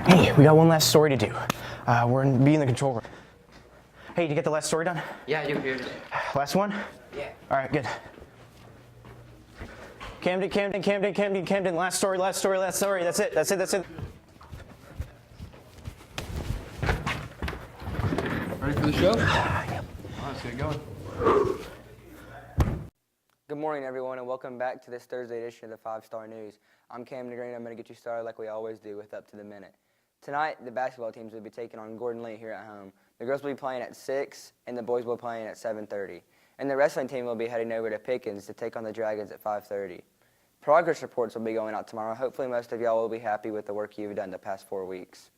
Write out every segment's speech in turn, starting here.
Hey, we got one last story to do. We're gonna be in the control room. Hey, did you get the last story done? Yeah, you're good. Last one? Yeah. All right, good. Camden. Last story. That's it. Ready for the show? Yep. All right, let's get going. Good morning, everyone, and welcome back to this Thursday edition of the 5 Star News. I'm Camden Green. I'm going to get you started like we always do with Up to the Minute. Tonight, the basketball teams will be taking on Gordon Lee here at home. The girls will be playing at 6, and the boys will be playing at 7:30. And the wrestling team will be heading over to Pickens to take on the Dragons at 5:30. Progress reports will be going out tomorrow. Hopefully, most of y'all will be happy with the work you've done the past 4 weeks.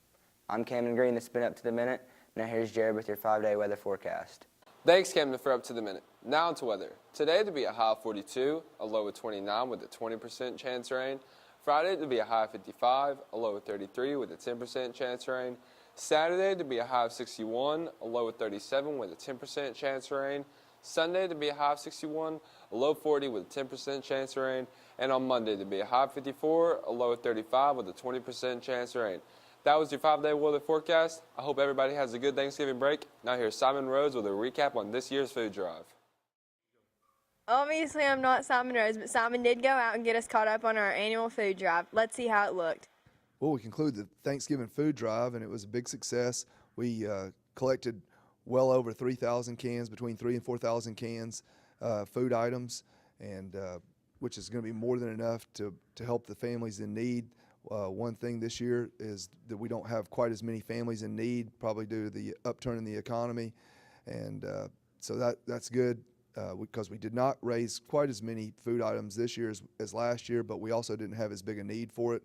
I'm Camden Green. This has been Up to the Minute. Now here's Jared with your 5-day weather forecast. Thanks, Camden, for Up to the Minute. Now into weather. Today to be a high of 42, a low of 29 with a 20% chance of rain. Friday to be a high of 55, a low of 33 with a 10% chance of rain. Saturday to be a high of 61, a low of 37 with a 10% chance of rain. Sunday to be a high of 61, a low of 40 with a 10% chance of rain. And on Monday to be a high of 54, a low of 35 with a 20% chance of rain. That was your 5-day weather forecast. I hope everybody has a good Thanksgiving break. Now here's Simon Rhodes with a recap on this year's food drive. Obviously, I'm not Simon Rhodes, but Simon did go out and get us caught up on our annual food drive. Let's see how it looked. Well, we concluded the Thanksgiving food drive, and it was a big success. We collected well over 3,000 cans, between 3,000 and 4,000 cans, food items, and which is going to be more than enough to help the families in need. One thing this year is that we don't have quite as many families in need, probably due to the upturn in the economy, and so that's good because we did not raise quite as many food items this year as last year, but we also didn't have as big a need for it.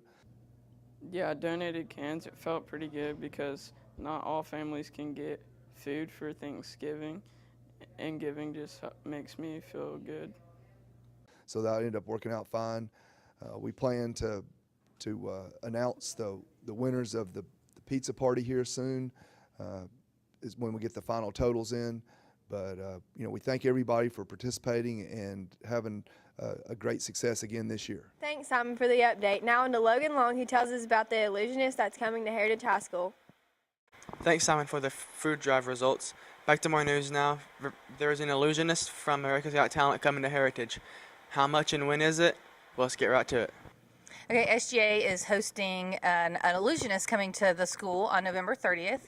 Yeah, I donated cans. It felt pretty good because not all families can get food for Thanksgiving, and giving just makes me feel good. So that ended up working out fine. We plan to announce the winners of the pizza party here soon, is when we get the final totals in. But we thank everybody for participating and having a great success again this year. Thanks, Simon, for the update. Now on to Logan Long, who tells us about the illusionist that's coming to Heritage High School. Thanks, Simon, for the food drive results. Back to more news now. There is an illusionist from America's Got Talent coming to Heritage. How much and when is it? Well, let's get right to it. Okay, SGA is hosting an illusionist coming to the school on November 30th.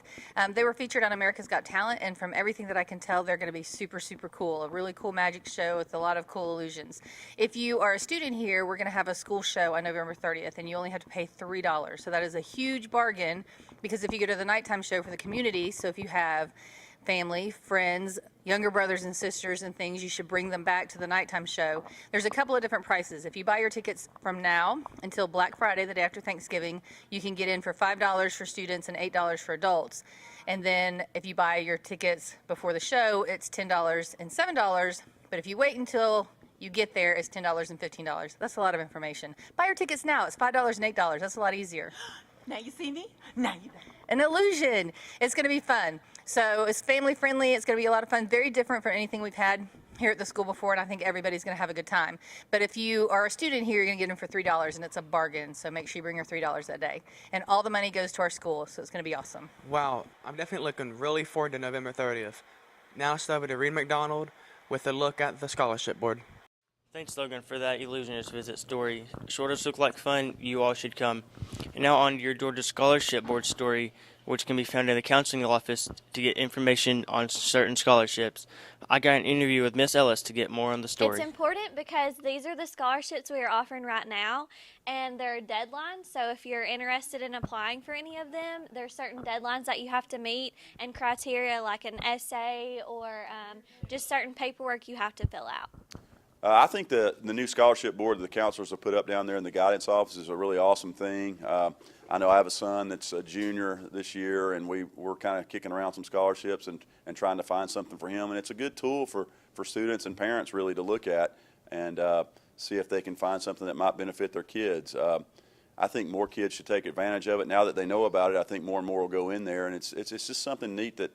They were featured on America's Got Talent, and from everything that I can tell, they're going to be super, super cool. A really cool magic show with a lot of cool illusions. If you are a student here, we're going to have a school show on November 30th, and you only have to pay $3. So that is a huge bargain, because if you go to the nighttime show for the community, so if you have family, friends, younger brothers and sisters and things, you should bring them back to the nighttime show. There's a couple of different prices. If you buy your tickets from now until Black Friday, the day after Thanksgiving, you can get in for $5 for students and $8 for adults. And then if you buy your tickets before the show, it's $10 and $7. But if you wait until you get there, it's $10 and $15. That's a lot of information. Buy your tickets now. It's $5 and $8. That's a lot easier. Now you see me? Now you An illusion. It's going to be fun. So it's family friendly. It's going to be a lot of fun. Very different from anything we've had here at the school before, and I think everybody's going to have a good time. But if you are a student here, you're going to get them for $3, and it's a bargain. So make sure you bring your $3 that day. And all the money goes to our school, so it's going to be awesome. Wow, I'm definitely looking really forward to November 30th. Now it's over to Reed McDonald with a look at the scholarship board. Thanks, Logan, for that illusionist visit story. Shortest look like fun. You all should come. And now on to your Georgia Scholarship Board story, which can be found in the counseling office to get information on certain scholarships. I got an interview with Miss Ellis to get more on the story. It's important because these are the scholarships we are offering right now, and there are deadlines. So if you're interested in applying for any of them, there are certain deadlines that you have to meet and criteria like an essay or just certain paperwork you have to fill out. I think the new scholarship board that the counselors have put up down there in the guidance office is a really awesome thing. I know I have a son that's a junior this year, and we're kind of kicking around some scholarships and trying to find something for him. And it's a good tool for students and parents really to look at and see if they can find something that might benefit their kids. I think more kids should take advantage of it. Now that they know about it, I think more and more will go in there. And it's just something neat that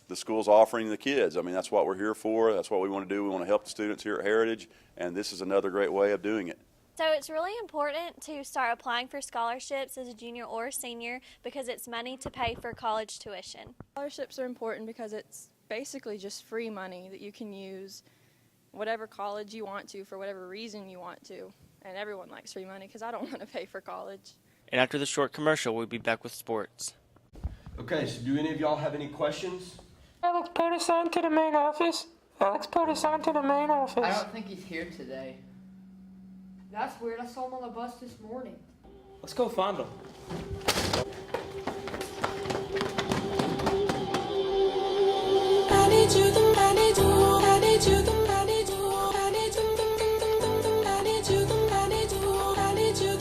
the school's offering the kids. I mean, that's what we're here for. That's what we want to do. We want to help the students here at Heritage, and this is another great way of doing it. So it's really important to start applying for scholarships as a junior or senior because it's money to pay for college tuition. Scholarships are important because it's basically just free money that you can use whatever college you want to for whatever reason you want to. And everyone likes free money because I don't want to pay for college. And after the short commercial, we'll be back with sports. Okay, so do any of y'all have any questions? Alex put us on to the main office. Alex put us on to the main office. I don't think he's here today. That's weird. I saw him on the bus this morning. Let's go find him. I need you, I need you, I need you, I need you, I need you, I need you, I need you, I need you,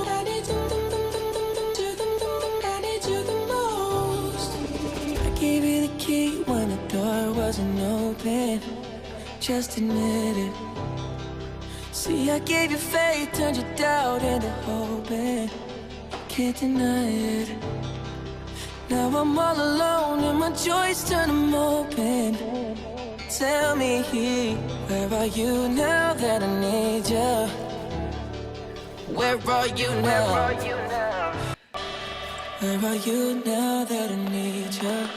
I need you, I need you the most. I gave you the key when the door wasn't open. Just admit it. See, I gave you faith, turned your doubt into hope, and can't deny it. Now I'm all alone and my joys turn them open. Tell me, where are you now that I need you? Where are you now? Where are you now that I need you?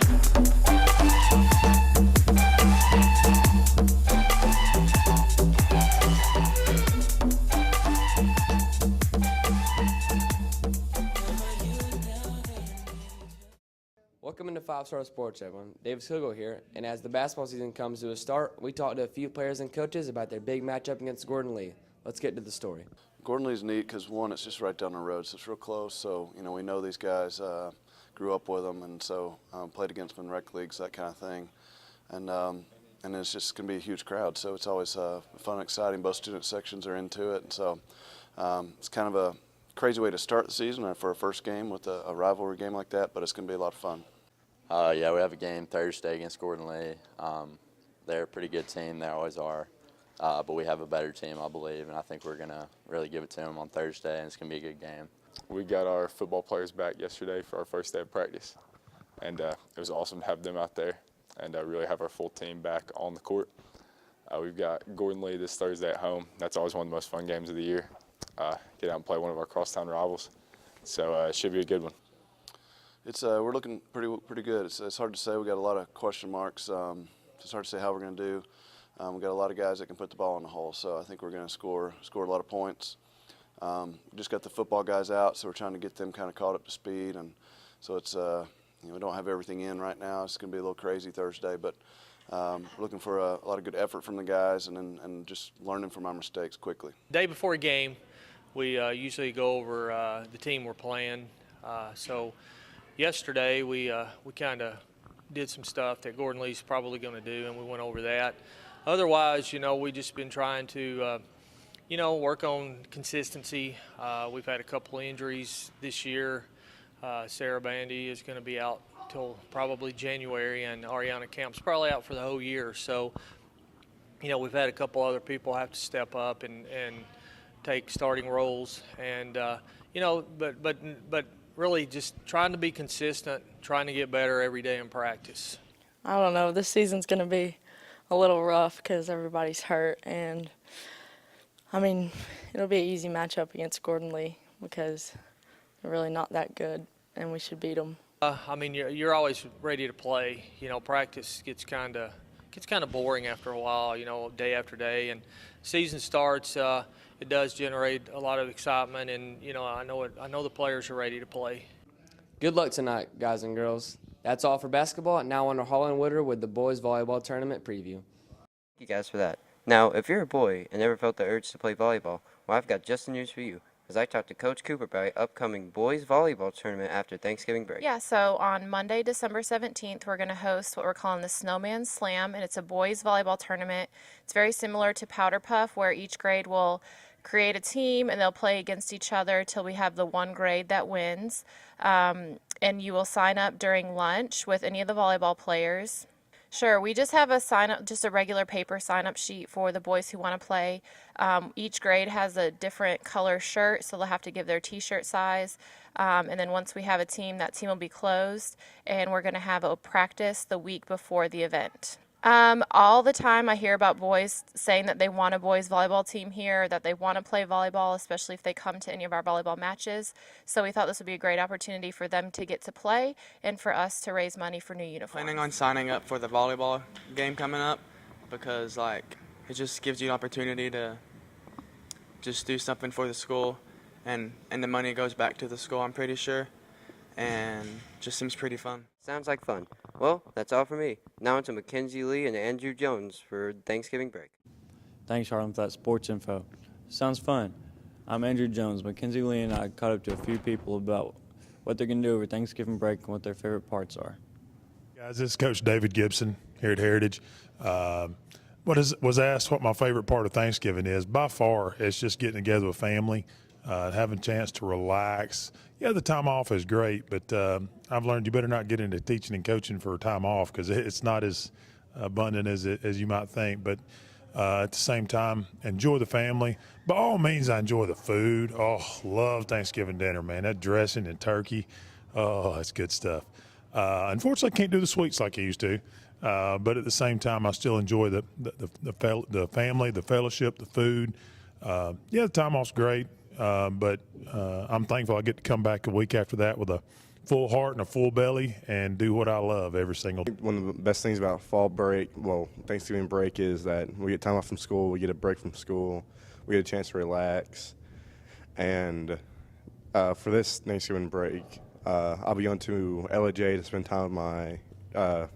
Welcome into 5-Star Sports, everyone. Davis Hugo here, and as the basketball season comes to a start, we talked to a few players and coaches about their big matchup against Gordon Lee. Let's get to the story. Gordon Lee's neat because, one, it's just right down the road, so it's real close. So, you know, we know these guys, grew up with them, and so played against them in rec leagues, that kind of thing. And it's just going to be a huge crowd, so it's always fun and exciting. Both student sections are into it, and so it's kind of a crazy way to start the season for a first game with a rivalry game like that, but it's going to be a lot of fun. Yeah, we have a game Thursday against Gordon Lee. They're a pretty good team. They always are. But we have a better team, I believe, and I think we're going to really give it to them on Thursday, and it's going to be a good game. We got our football players back yesterday for our first day of practice, and it was awesome to have them out there and really have our full team back on the court. We've got Gordon Lee this Thursday at home. That's always one of the most fun games of the year. Get out and play one of our crosstown rivals. So it should be a good one. We're looking pretty good. It's hard to say. We got a lot of question marks. It's hard to say how we're going to do. We got a lot of guys that can put the ball in the hole, so I think we're going to score a lot of points. We just got the football guys out, so we're trying to get them kind of caught up to speed, and so it's we don't have everything in right now. It's going to be a little crazy Thursday, but we're looking for a lot of good effort from the guys and just learning from our mistakes quickly. Day before a game, we usually go over the team we're playing. So yesterday we kind of did some stuff that Gordon Lee's probably going to do, and we went over that. Otherwise, we just been trying to, work on consistency. We've had a couple of injuries this year. Sarah Bandy is going to be out till probably January, and Ariana Camp's probably out for the whole year. So, we've had a couple other people have to step up and take starting roles, and but really just trying to be consistent, trying to get better every day in practice. I don't know. This season's going to be a little rough because everybody's hurt, and it'll be an easy matchup against Gordon Lee because they're really not that good, and we should beat them. You're always ready to play. Practice gets kind of boring after a while. Day after day, and season starts. It does generate a lot of excitement, and I know the players are ready to play. Good luck tonight, guys and girls. That's all for basketball. Now on to Holland Woodard with the boys volleyball tournament preview. Thank you guys for that. Now, if you're a boy and never felt the urge to play volleyball, well, I've got just the news for you, as I talked to Coach Cooper about an upcoming boys volleyball tournament after Thanksgiving break. Yeah, so on Monday, December 17th, we're going to host what we're calling the Snowman Slam, and it's a boys volleyball tournament. It's very similar to Powder Puff, where each grade will create a team and they'll play against each other till we have the one grade that wins. And you will sign up during lunch with any of the volleyball players. Sure, we just have just a regular paper sign-up sheet for the boys who want to play. Each grade has a different color shirt, so they'll have to give their t-shirt size. And then once we have a team, that team will be closed, and we're going to have a practice the week before the event. All the time I hear about boys saying that they want a boys volleyball team here, that they want to play volleyball, especially if they come to any of our volleyball matches. So we thought this would be a great opportunity for them to get to play and for us to raise money for new uniforms. Planning on signing up for the volleyball game coming up because like it just gives you an opportunity to just do something for the school and the money goes back to the school, I'm pretty sure, and just seems pretty fun. Sounds like fun. Well, that's all for me. Now on to Mackenzie Lee and Andrew Jones for Thanksgiving break. Thanks, Harlan, for that sports info. Sounds fun. I'm Andrew Jones. Mackenzie Lee and I caught up to a few people about what they're going to do over Thanksgiving break and what their favorite parts are. Guys, this is Coach David Gibson here at Heritage. Was asked what my favorite part of Thanksgiving is. By far, it's just getting together with family, having a chance to relax. Yeah, the time off is great, but I've learned you better not get into teaching and coaching for time off because it's not as abundant as you might think. But at the same time, enjoy the family. By all means, I enjoy the food. Oh, love Thanksgiving dinner, man. That dressing and turkey, oh, that's good stuff. Unfortunately, I can't do the sweets like I used to. But at the same time, I still enjoy the family, the fellowship, the food. Yeah, the time off's great, but I'm thankful I get to come back a week after that with a full heart and a full belly and do what I love every single day. One of the best things about fall break, well, Thanksgiving break, is that we get time off from school, we get a break from school, we get a chance to relax. And for this Thanksgiving break, I'll be going to LAJ to spend time with my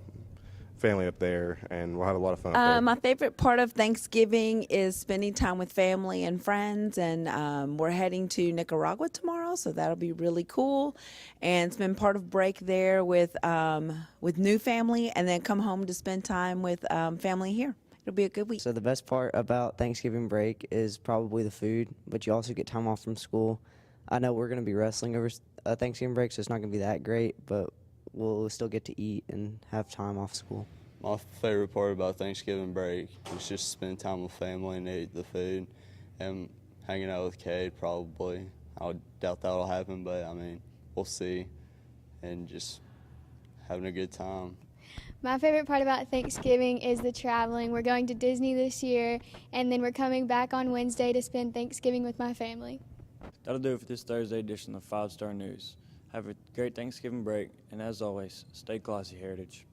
family up there, and we'll have a lot of fun up there. My favorite part of Thanksgiving is spending time with family and friends, and we're heading to Nicaragua tomorrow, so that'll be really cool. And spend part of break there with new family, and then come home to spend time with family here. It'll be a good week. So the best part about Thanksgiving break is probably the food, but you also get time off from school. I know we're going to be wrestling over Thanksgiving break, so it's not going to be that great, but we'll still get to eat and have time off school. My favorite part about Thanksgiving break is just spending time with family and eat the food and hanging out with Cade probably. I doubt that'll happen, but I mean, we'll see, and just having a good time. My favorite part about Thanksgiving is the traveling. We're going to Disney this year, and then we're coming back on Wednesday to spend Thanksgiving with my family. That'll do it for this Thursday edition of 5 Star News. Have a great Thanksgiving break, and as always, stay classy, Heritage.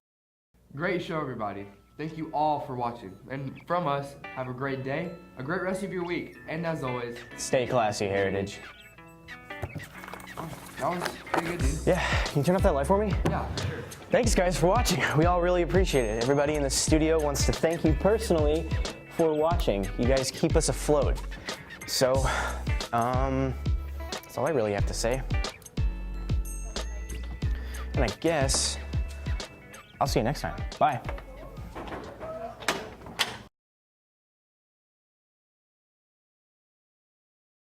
Great show, everybody. Thank you all for watching. And from us, have a great day, a great rest of your week, and as always, stay classy, Heritage. Oh, that was pretty good, dude. Yeah, can you turn off that light for me? Yeah, sure. Thanks, guys, for watching. We all really appreciate it. Everybody in the studio wants to thank you personally for watching. You guys keep us afloat. So, that's all I really have to say. And I guess I'll see you next time. Bye.